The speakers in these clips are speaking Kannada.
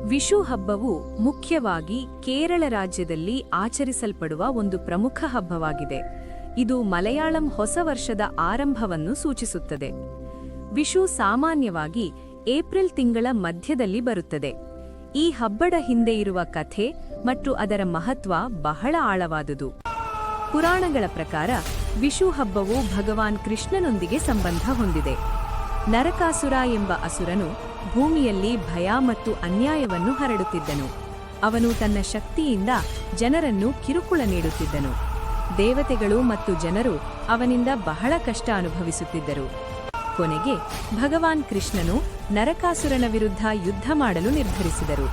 ವಿಷು ಹಬ್ಬವು ಮುಖ್ಯವಾಗಿ ಕೇರಳ ರಾಜ್ಯದಲ್ಲಿ ಆಚರಿಸಲ್ಪಡುವ ಒಂದು ಪ್ರಮುಖ ಹಬ್ಬವಾಗಿದೆ. ಇದು ಮಲಯಾಳಂ ಹೊಸ ವರ್ಷದ ಆರಂಭವನ್ನು ಸೂಚಿಸುತ್ತದೆ. ವಿಷು ಸಾಮಾನ್ಯವಾಗಿ ಏಪ್ರಿಲ್ ತಿಂಗಳ ಮಧ್ಯದಲ್ಲಿ ಬರುತ್ತದೆ. ಈ ಹಬ್ಬದ ಹಿಂದೆ ಇರುವ ಕಥೆ ಮತ್ತು ಅದರ ಮಹತ್ವ ಬಹಳ ಆಳವಾದುದು. ಪುರಾಣಗಳ ಪ್ರಕಾರ ವಿಷು ಹಬ್ಬವು ಭಗವಾನ್ ಕೃಷ್ಣನೊಂದಿಗೆ ಸಂಬಂಧ ಹೊಂದಿದೆ. ನರಕಾಸುರ ಎಂಬ ಅಸುರನು ಭೂಮಿಯಲ್ಲಿ ಭಯ ಮತ್ತು ಅನ್ಯಾಯವನ್ನು ಹರಡುತ್ತಿದ್ದನು. ಅವನು ತನ್ನ ಶಕ್ತಿಯಿಂದ ಜನರನ್ನು ಕಿರುಕುಳ ನೀಡುತ್ತಿದ್ದನು. ದೇವತೆಗಳು ಮತ್ತು ಜನರು ಅವನಿಂದ ಬಹಳ ಕಷ್ಟ ಅನುಭವಿಸುತ್ತಿದ್ದರು. ಕೊನೆಗೆ ಭಗವಾನ್ ಕೃಷ್ಣನು ನರಕಾಸುರನ ವಿರುದ್ಧ ಯುದ್ಧ ಮಾಡಲು ನಿರ್ಧರಿಸಿದರು.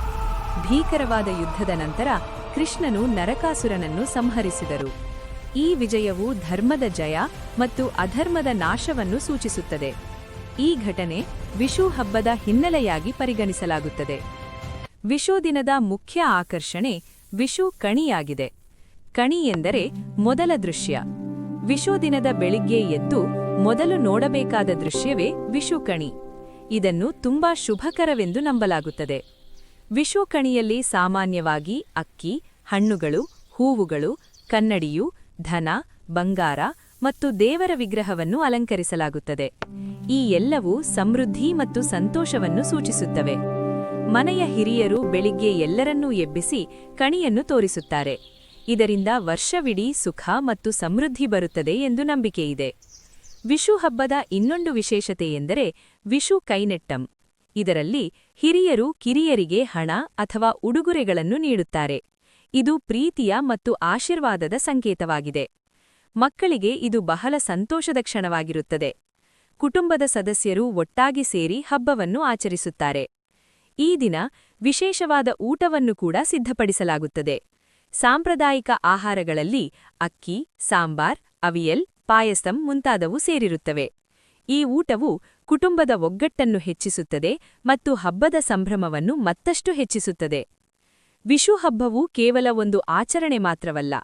ಭೀಕರವಾದ ಯುದ್ಧದ ನಂತರ ಕೃಷ್ಣನು ನರಕಾಸುರನನ್ನು ಸಂಹರಿಸಿದರು. ಈ ವಿಜಯವು ಧರ್ಮದ ಜಯ ಮತ್ತು ಅಧರ್ಮದ ನಾಶವನ್ನು ಸೂಚಿಸುತ್ತದೆ. ಈ ಘಟನೆ ವಿಷು ಹಬ್ಬದ ಹಿನ್ನೆಲೆಯಾಗಿ ಪರಿಗಣಿಸಲಾಗುತ್ತದೆ. ವಿಷು ದಿನದ ಮುಖ್ಯ ಆಕರ್ಷಣೆ ವಿಷು ಕಣಿಯಾಗಿದೆ. ಕಣಿ ಎಂದರೆ ಮೊದಲ ದೃಶ್ಯ. ವಿಷು ದಿನದ ಬೆಳಿಗ್ಗೆ ಎದ್ದು ಮೊದಲು ನೋಡಬೇಕಾದ ದೃಶ್ಯವೇ ವಿಷು ಕಣಿ. ಇದನ್ನು ತುಂಬಾ ಶುಭಕರವೆಂದು ನಂಬಲಾಗುತ್ತದೆ. ವಿಷು ಕಣಿಯಲ್ಲಿ ಸಾಮಾನ್ಯವಾಗಿ ಅಕ್ಕಿ, ಹಣ್ಣುಗಳು, ಹೂವುಗಳು, ಕನ್ನಡಿಯು, ಧನ, ಬಂಗಾರ ಮತ್ತು ದೇವರ ವಿಗ್ರಹವನ್ನು ಅಲಂಕರಿಸಲಾಗುತ್ತದೆ. ಈ ಎಲ್ಲವೂ ಸಮೃದ್ಧಿ ಮತ್ತು ಸಂತೋಷವನ್ನು ಸೂಚಿಸುತ್ತವೆ. ಮನೆಯ ಹಿರಿಯರು ಬೆಳಿಗ್ಗೆ ಎಲ್ಲರನ್ನೂ ಎಬ್ಬಿಸಿ ಕಣಿಯನ್ನು ತೋರಿಸುತ್ತಾರೆ. ಇದರಿಂದ ವರ್ಷವಿಡೀ ಸುಖ ಮತ್ತು ಸಮೃದ್ಧಿ ಬರುತ್ತದೆ ಎಂದು ನಂಬಿಕೆಯಿದೆ. ವಿಷು ಹಬ್ಬದ ಇನ್ನೊಂದು ವಿಶೇಷತೆ ಎಂದರೆ ವಿಷು ಕೈನೆಟ್ಟಂ. ಇದರಲ್ಲಿ ಹಿರಿಯರು ಕಿರಿಯರಿಗೆ ಹಣ ಅಥವಾ ಉಡುಗೊರೆಗಳನ್ನು ನೀಡುತ್ತಾರೆ. ಇದು ಪ್ರೀತಿಯ ಮತ್ತು ಆಶೀರ್ವಾದದ ಸಂಕೇತವಾಗಿದೆ. ಮಕ್ಕಳಿಗೆ ಇದು ಬಹಳ ಸಂತೋಷದ ಕ್ಷಣವಾಗಿರುತ್ತದೆ. ಕುಟುಂಬದ ಸದಸ್ಯರು ಒಟ್ಟಾಗಿ ಸೇರಿ ಹಬ್ಬವನ್ನು ಆಚರಿಸುತ್ತಾರೆ. ಈ ದಿನ ವಿಶೇಷವಾದ ಊಟವನ್ನು ಕೂಡ ಸಿದ್ಧಪಡಿಸಲಾಗುತ್ತದೆ. ಸಾಂಪ್ರದಾಯಿಕ ಆಹಾರಗಳಲ್ಲಿ ಅಕ್ಕಿ, ಸಾಂಬಾರ್, ಅವಿಯಲ್, ಪಾಯಸಂ ಮುಂತಾದವು ಸೇರಿರುತ್ತವೆ. ಈ ಊಟವು ಕುಟುಂಬದ ಒಗ್ಗಟ್ಟನ್ನು ಹೆಚ್ಚಿಸುತ್ತದೆ ಮತ್ತು ಹಬ್ಬದ ಸಂಭ್ರಮವನ್ನು ಮತ್ತಷ್ಟು ಹೆಚ್ಚಿಸುತ್ತದೆ. ವಿಷು ಹಬ್ಬವು ಕೇವಲ ಒಂದು ಆಚರಣೆ ಮಾತ್ರವಲ್ಲ,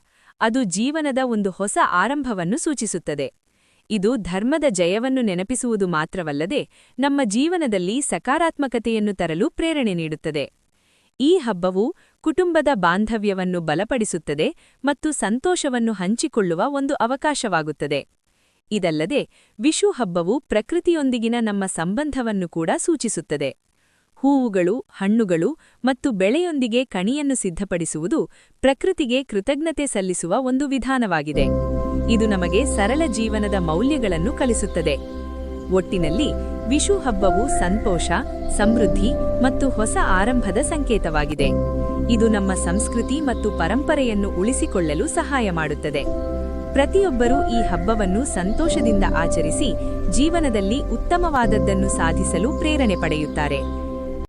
ಅದು ಜೀವನದ ಒಂದು ಹೊಸ ಆರಂಭವನ್ನು ಸೂಚಿಸುತ್ತದೆ. ಇದು ಧರ್ಮದ ಜಯವನ್ನು ನೆನಪಿಸುವುದು ಮಾತ್ರವಲ್ಲದೆ ನಮ್ಮ ಜೀವನದಲ್ಲಿ ಸಕಾರಾತ್ಮಕತೆಯನ್ನು ತರಲು ಪ್ರೇರಣೆ ನೀಡುತ್ತದೆ. ಈ ಹಬ್ಬವು ಕುಟುಂಬದ ಬಾಂಧವ್ಯವನ್ನು ಬಲಪಡಿಸುತ್ತದೆ ಮತ್ತು ಸಂತೋಷವನ್ನು ಹಂಚಿಕೊಳ್ಳುವ ಒಂದು ಅವಕಾಶವಾಗುತ್ತದೆ. ಇದಲ್ಲದೆ ವಿಷು ಹಬ್ಬವು ಪ್ರಕೃತಿಯೊಂದಿಗಿನ ನಮ್ಮ ಸಂಬಂಧವನ್ನು ಕೂಡ ಸೂಚಿಸುತ್ತದೆ. ಹೂವುಗಳು, ಹಣ್ಣುಗಳು ಮತ್ತು ಬೆಳೆಯೊಂದಿಗೆ ಕಣಿಯನ್ನು ಸಿದ್ಧಪಡಿಸುವುದು ಪ್ರಕೃತಿಗೆ ಕೃತಜ್ಞತೆ ಸಲ್ಲಿಸುವ ಒಂದು ವಿಧಾನವಾಗಿದೆ. ಇದು ನಮಗೆ ಸರಳ ಜೀವನದ ಮೌಲ್ಯಗಳನ್ನು ಕಲಿಸುತ್ತದೆ. ಒಟ್ಟಿನಲ್ಲಿ ವಿಷು ಹಬ್ಬವು ಸಂತೋಷ, ಸಮೃದ್ಧಿ ಮತ್ತು ಹೊಸ ಆರಂಭದ ಸಂಕೇತವಾಗಿದೆ. ಇದು ನಮ್ಮ ಸಂಸ್ಕೃತಿ ಮತ್ತು ಪರಂಪರೆಯನ್ನು ಉಳಿಸಿಕೊಳ್ಳಲು ಸಹಾಯ ಮಾಡುತ್ತದೆ. ಪ್ರತಿಯೊಬ್ಬರೂ ಈ ಹಬ್ಬವನ್ನು ಸಂತೋಷದಿಂದ ಆಚರಿಸಿ ಜೀವನದಲ್ಲಿ ಉತ್ತಮವಾದದ್ದನ್ನು ಸಾಧಿಸಲು ಪ್ರೇರಣೆ ಪಡೆಯುತ್ತಾರೆ.